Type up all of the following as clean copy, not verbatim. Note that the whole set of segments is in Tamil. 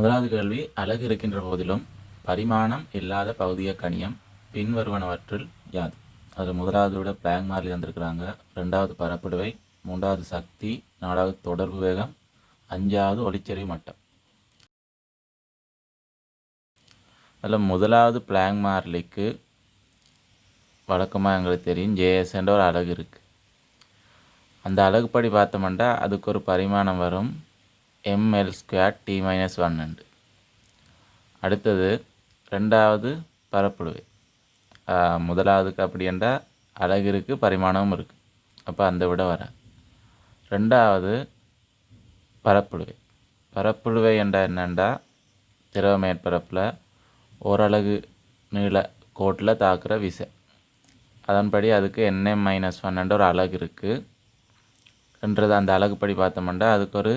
முதலாவது கேள்வி, அலகு இருக்கின்ற போதிலும் பரிமாணம் இல்லாத பகுதிய கணியம் பின்வருவனவற்றுள் யாது? அதில் முதலாவது விட பிளாங் மாறிலி தந்திருக்கிறாங்க, ரெண்டாவது பரப்பிடுவை, மூன்றாவது சக்தி, நாலாவது தொடர்பு வேகம், அஞ்சாவது ஒளிச்செறிவு மட்டம். அதில் முதலாவது பிளாங் மாறிலிக்கு வழக்கமாக எங்களுக்கு தெரியும் ஜேஎஸ் என்ற ஒரு அலகு இருக்குது. அந்த அலகுப்படி பார்த்தோம்னா அதுக்கு ஒரு பரிமாணம் வரும் ml² t-1. அடுத்தது ரெண்டாவது பரப்பிடுவை. முதலாவதுக்கு அப்படி என்றால் அலகு இருக்குது, பரிமாணமும் இருக்குது, அப்போ அந்த விட வர. ரெண்டாவது பரப்பிடுவை என்றால் என்னென்னா, திரவ மேற்பரப்பில் ஓரலகு நீள கோட்டில் தாக்குற விசை. அதன்படி அதுக்கு nm-1 என்ற ஒரு அலகு இருக்குது என்றது. அந்த அலகுப்படி பார்த்தோம்னா அதுக்கு ஒரு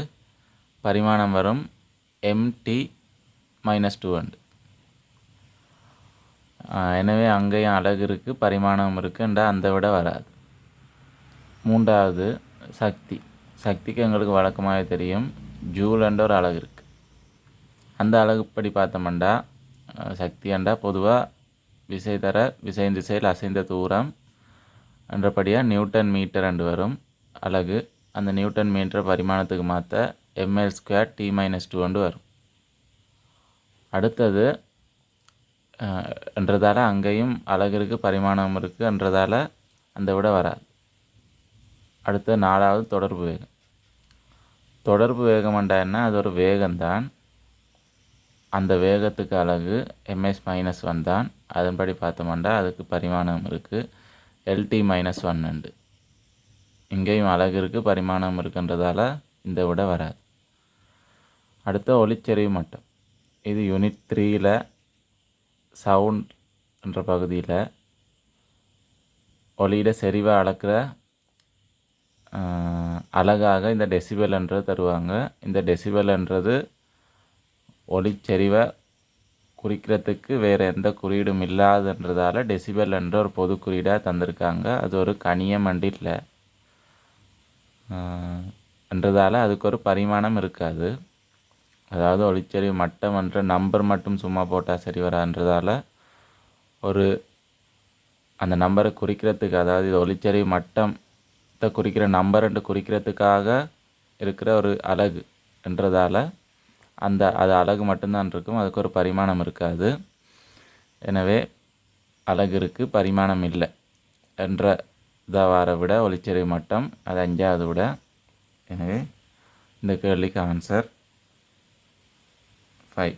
பரிமாணம் வரும் mt-2. எனவே அங்கேயும் அலகு இருக்குது, பரிமாணம் இருக்குன்றா அந்த விட வராது. மூன்றாவது சக்திக்கு எங்களுக்கு வழக்கமாக தெரியும் ஜூல் என்ற ஒரு அலகு இருக்குது. அந்த அலகுப்படி பார்த்தோம்னா சக்தி என்றால் பொதுவாக விசையின் திசையில் அசைந்த தூரம் என்றபடியாக நியூட்டன் மீட்டர் என்று வரும் அலகு. அந்த நியூட்டன் மீட்டர் பரிமாணத்துக்கு மாற்ற ml² t-2 வரும். அடுத்தது என்றதால் அங்கேயும் அலகு இருக்குது, பரிமாணம் இருக்குது என்றதால் அந்த விட வராது. அடுத்த நாலாவது தொடர்பு வேகம் என்றால் என்ன? அது ஒரு வேகம்தான். அந்த வேகத்துக்கு அலகு ms-1 தான். அதன்படி பார்த்தோம்னா அதுக்கு பரிமாணம் இருக்குது lt-1. இங்கேயும் அலகு இருக்குது, பரிமாணம் இருக்குன்றதால இந்த விட வராது. அடுத்த ஒளிச்செறிவு மட்டம். இது யூனிட் 3ல் சவுண்ட் என்ற பகுதியில் ஒளியிட செறிவை அளக்கிற அலகாக இந்த டெசிபல் என்றது தருவாங்க. இந்த டெசிபல் என்றது ஒளிச்செறிவை குறிக்கிறதுக்கு வேறு எந்த குறியீடும் இல்லாதன்றதால டெசிபல் என்ற ஒரு பொது குறியீடாக தந்திருக்காங்க. அது ஒரு கணியம் இல்லை என்றதால் அதுக்கு ஒரு பரிமாணம் இருக்காது. அதாவது ஒளிச்செறிவு மட்டம் என்ற நம்பர் மட்டும் சும்மா போட்டால் சரி வரான்றதால அந்த நம்பரை குறிக்கிறதுக்கு, அதாவது இது ஒளிச்செறிவு மட்டத்தை குறிக்கிற நம்பர் என்று குறிக்கிறதுக்காக இருக்கிற ஒரு அலகு என்றதால் அது அலகு மட்டும்தான் இருக்கும், அதுக்கு ஒரு பரிமாணம் இருக்காது. எனவே அலகு இருக்குது, பரிமாணம் இல்லை என்ற வார விட ஒளிச்செறிவு மட்டம் அது 5வது விட. எனவே இந்த கேள்விக்கு ஆன்சர் 5.